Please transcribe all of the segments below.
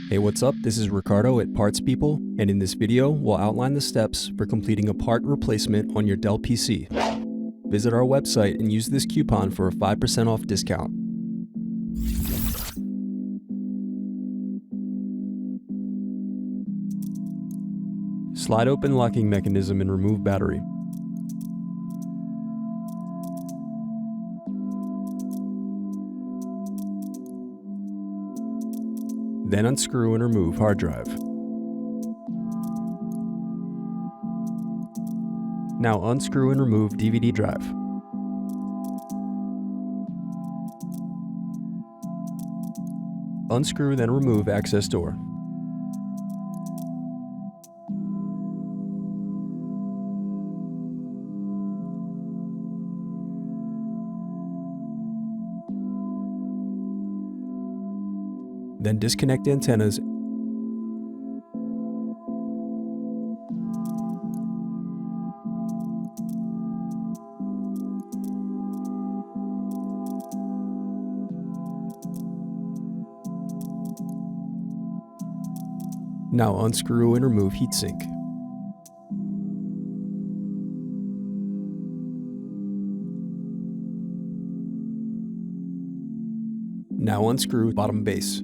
Hey, what's up? This is Ricardo at Parts People, and in this video, we'll outline the steps for completing a part replacement on your Dell PC. Visit our website and use this coupon for a 5% off discount. Slide open locking mechanism and remove battery. Then unscrew and remove hard drive. Now unscrew and remove DVD drive. Unscrew then remove access door. Then disconnect antennas . Now unscrew and remove heatsink. Now unscrew bottom base.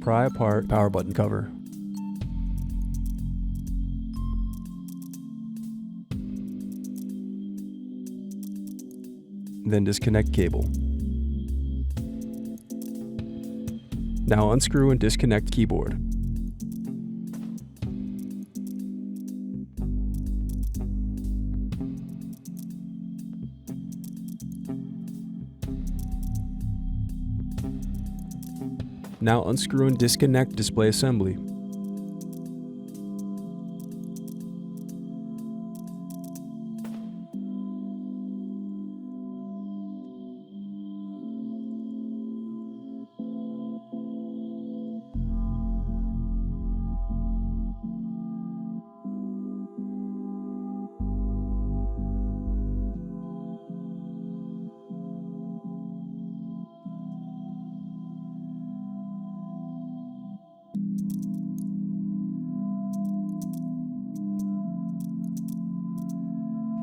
Pry apart power button cover. Then disconnect cable. Now unscrew and disconnect keyboard. Now unscrew and disconnect display assembly.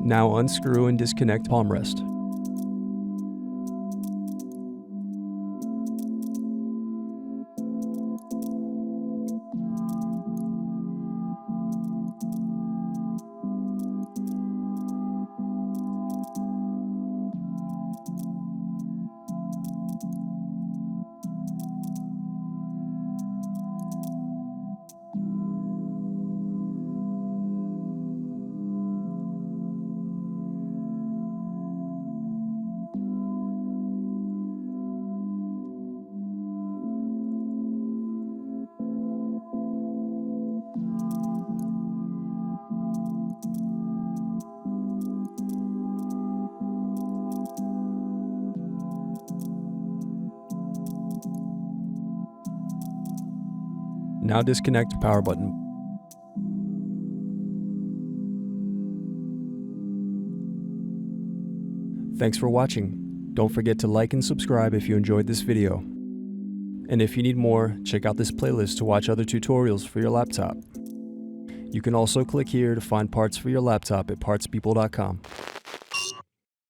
Now unscrew and disconnect palm rest. Now disconnect power button. Thanks for watching. Don't forget to like and subscribe if you enjoyed this video. And if you need more, check out this playlist to watch other tutorials for your laptop. You can also click here to find parts for your laptop at partspeople.com.